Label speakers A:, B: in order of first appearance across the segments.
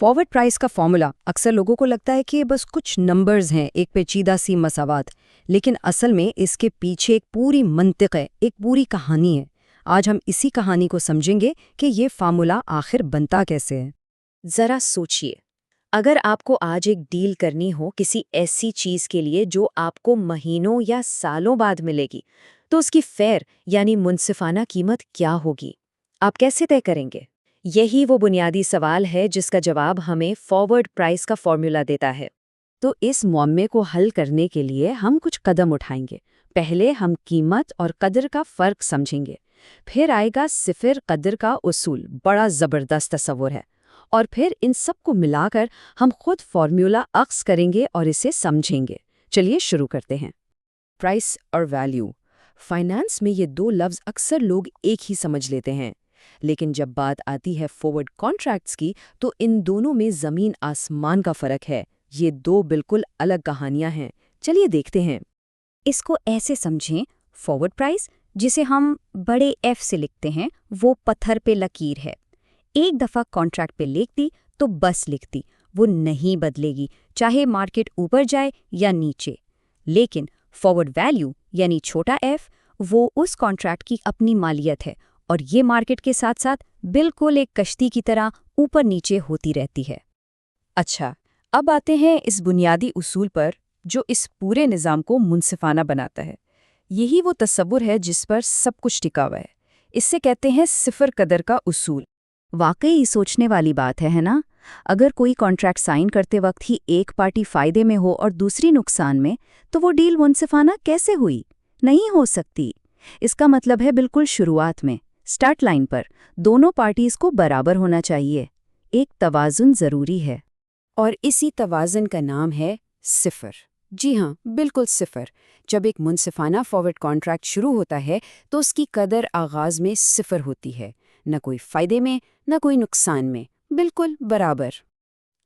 A: Forward price का formula अक्सर लोगों को लगता है कि ये बस कुछ नंबर्स हैं, एक पेचीदा सी मसावात, लेकिन असल में इसके पीछे एक पूरी मंतिक है, एक पूरी कहानी है। आज हम इसी कहानी को समझेंगे कि ये फार्मूला आखिर बनता कैसे है।
B: जरा सोचिए, अगर आपको आज एक डील करनी हो किसी ऐसी चीज के लिए जो आपको महीनों या सालों बाद मिलेगी, तो उसकी फेयर यानी मुनसिफाना कीमत क्या होगी? आप कैसे तय करेंगे? यही वो बुनियादी सवाल है जिसका जवाब हमें फॉरवर्ड प्राइस का फॉर्मूला देता है।
A: तो इस मुअम्मे को हल करने के लिए हम कुछ कदम उठाएंगे। पहले हम कीमत और कदर का फ़र्क समझेंगे, फिर आएगा सिफर कदर का उसूल, बड़ा ज़बरदस्त तस्वुर है, और फिर इन सब को मिलाकर हम खुद फॉर्मूला अक्स करेंगे और इसे समझेंगे। चलिए शुरू करते हैं। प्राइस और वैल्यू। फाइनेंस में ये दो लफ्ज़ अक्सर लोग एक ही समझ लेते हैं, लेकिन जब बात आती है फॉरवर्ड कॉन्ट्रैक्ट्स की तो इन दोनों में ज़मीन आसमान का फ़र्क है। ये दो बिल्कुल अलग कहानियां हैं। चलिए देखते हैं।
C: इसको ऐसे समझें, फॉरवर्ड प्राइस जिसे हम बड़े एफ से लिखते हैं, वो पत्थर पे लकीर है। एक दफ़ा कॉन्ट्रैक्ट पे लिख दी तो बस लिख दी, वो नहीं बदलेगी, चाहे मार्केट ऊपर जाए या नीचे। लेकिन फॉरवर्ड वैल्यू यानी छोटा एफ, वो उस कॉन्ट्रैक्ट की अपनी मालियत है, और ये मार्केट के साथ साथ बिल्कुल एक कश्ती की तरह ऊपर नीचे होती रहती है।
A: अच्छा, अब आते हैं इस बुनियादी उसूल पर जो इस पूरे निज़ाम को मुनसिफाना बनाता है। यही वो तस्वुर है जिस पर सब कुछ टिका हुआ है। इससे कहते हैं सिफर कदर का उसूल।
C: वाकई सोचने वाली बात है ना? अगर कोई कॉन्ट्रैक्ट साइन करते वक्त ही एक पार्टी फ़ायदे में हो और दूसरी नुकसान में, तो वो डील मुनसिफाना कैसे हुई? नहीं हो सकती। इसका मतलब है बिल्कुल शुरुआत में, स्टार्ट लाइन पर, दोनों पार्टीज़ को बराबर होना चाहिए। एक तवाज़ुन ज़रूरी है।
A: और इसी तवाज़ुन का नाम है सिफर। जी हाँ, बिल्कुल सिफर। जब एक मुनसिफाना फॉरवर्ड कॉन्ट्रैक्ट शुरू होता है तो उसकी कदर आगाज़ में सिफर होती है, न कोई फ़ायदे में न कोई नुकसान में, बिल्कुल बराबर।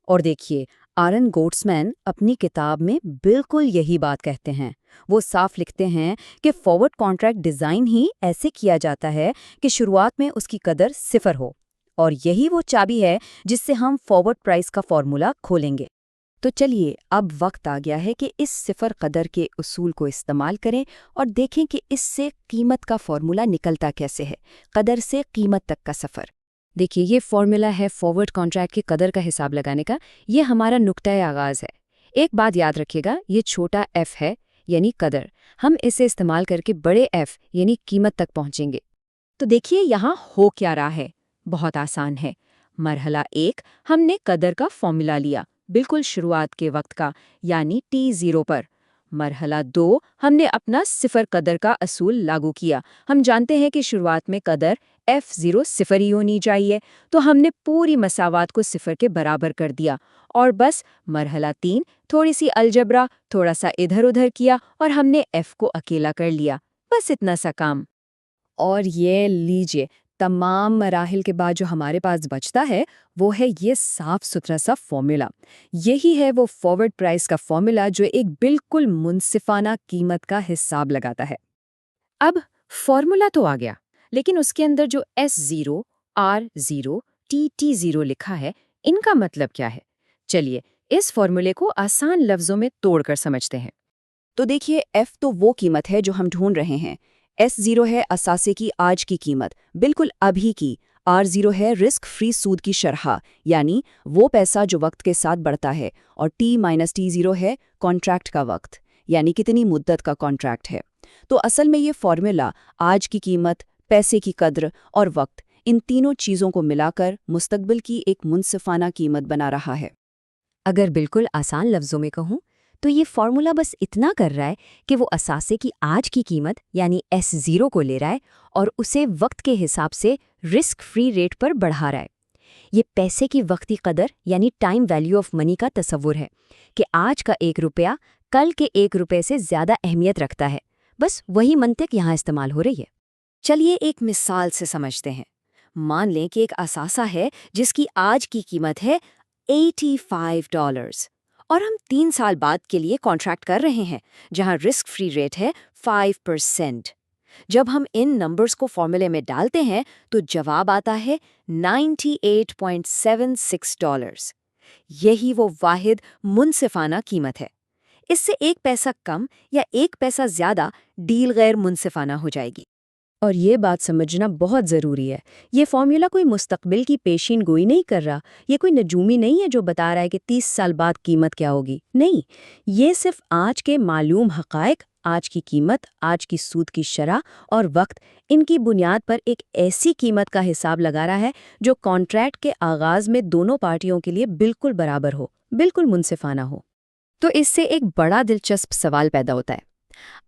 A: और देखिए, आरन गोट्समैन अपनी किताब में बिल्कुल यही बात कहते हैं। वो साफ लिखते हैं कि फॉरवर्ड कॉन्ट्रैक्ट डिज़ाइन ही ऐसे किया जाता है कि शुरुआत में उसकी कदर सिफर हो, और यही वो चाबी है जिससे हम फॉरवर्ड प्राइस का फॉर्मूला खोलेंगे। तो चलिए, अब वक्त आ गया है कि इस सिफर कदर के उसूल को इस्तेमाल करें और देखें कि इससे कीमत का फॉर्मूला निकलता कैसे है, कदर से कीमत तक का सफ़र। देखिए, ये फॉर्मूला है फॉरवर्ड कॉन्ट्रैक्ट की कदर का हिसाब लगाने का। ये हमारा नुक्ता आगाज़ है। एक बात याद रखिएगा, ये छोटा एफ है यानी कदर। हम इसे इस्तेमाल करके बड़े एफ यानी कीमत तक पहुंचेंगे। तो देखिए यहाँ हो क्या रहा है। बहुत आसान है। मरहला 1, हमने कदर का फॉर्मूला लिया, बिल्कुल शुरुआत के वक्त का, यानी T0 पर। मरहला 2, हमने अपना सिफर कदर का असूल लागू किया। हम जानते हैं कि शुरुआत में कदर F0 सिफर ही होनी चाहिए, तो हमने पूरी मसावात को सिफर के बराबर कर दिया। और बस मरहला 3, थोड़ी सी अलजबरा, थोड़ा सा इधर उधर किया और हमने F को अकेला कर लिया। बस इतना सा काम। और ये लीजिए, तमाम मराहिल के बाद जो हमारे पास बचता है वो है ये साफ सुथरा सा फॉर्मूला। यही है वो फॉरवर्ड प्राइस का फॉर्मूला जो एक बिल्कुल मुनसिफाना कीमत का हिसाब लगाता है। अब फॉर्मूला तो आ गया, लेकिन उसके अंदर जो S0, R0, TT0 लिखा है, इनका मतलब क्या है? चलिए, इस फॉर्मूले को आसान लफ्जों में तोड़कर समझते हैं। तो देखिए, F तो वो कीमत है जो हम ढूंढ रहे हैं। S0 है असासे की आज की कीमत, बिल्कुल अभी की। R0 है रिस्क फ्री सूद की शरह, यानी वो पैसा जो वक्त के साथ बढ़ता है। और T-T0 है कॉन्ट्रैक्ट का वक्त, यानी कितनी मुद्दत का कॉन्ट्रैक्ट है। तो असल में ये फॉर्मूला आज की कीमत, पैसे की कद्र और वक्त, इन तीनों चीज़ों को मिलाकर मुस्तकबिल की एक मुनसिफाना कीमत बना रहा है।
C: अगर बिल्कुल आसान लफ्ज़ों में कहूँ तो ये फॉर्मूला बस इतना कर रहा है कि वो असासे की आज की कीमत यानी S0 को ले रहा है और उसे वक्त के हिसाब से रिस्क फ्री रेट पर बढ़ा रहा है। ये पैसे की वक्ती कदर यानी टाइम वैल्यू ऑफ मनी का तस्वुर है कि आज का 1 रुपया कल के 1 रुपये से ज़्यादा अहमियत रखता है। बस वही मंतिक यहाँ इस्तेमाल हो रही है।
B: चलिए एक मिसाल से समझते हैं। मान लें कि एक असासा है जिसकी आज की कीमत है $85, और हम 3 साल बाद के लिए कॉन्ट्रैक्ट कर रहे हैं जहां रिस्क फ्री रेट है 5%। जब हम इन नंबर्स को फॉर्मूले में डालते हैं तो जवाब आता है $98.76। یہی وہ واحد منصفانہ قیمت ہے۔ اس سے 1 پیسہ کم یا 1 پیسہ زیادہ ڈیل غیر منصفانہ ہو جائے گی۔
C: اور یہ بات سمجھنا بہت ضروری ہے، یہ فارمولا کوئی مستقبل کی پیشین گوئی نہیں کر رہا، یہ کوئی نجومی نہیں ہے جو بتا رہا ہے کہ 30 سال بعد قیمت کیا ہوگی، نہیں، یہ صرف آج کے معلوم حقائق، آج کی قیمت، آج کی سود کی شرح اور وقت، ان کی بنیاد پر ایک ایسی قیمت کا حساب لگا رہا ہے جو کانٹریکٹ کے آغاز میں دونوں پارٹیوں کے لیے بالکل برابر ہو، بالکل منصفانہ ہو۔
B: تو اس سے ایک بڑا دلچسپ سوال پیدا ہوتا ہے،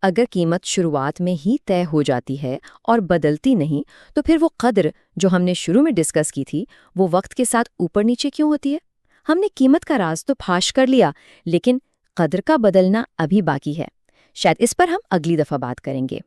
B: اگر قیمت شروعات میں ہی طے ہو جاتی ہے اور بدلتی نہیں، تو پھر وہ قدر جو ہم نے شروع میں ڈسکس کی تھی وہ وقت کے ساتھ اوپر نیچے کیوں ہوتی ہے؟ ہم نے قیمت کا راز تو پھاش کر لیا، لیکن قدر کا بدلنا ابھی باقی ہے۔ شاید اس پر ہم اگلی دفعہ بات کریں گے۔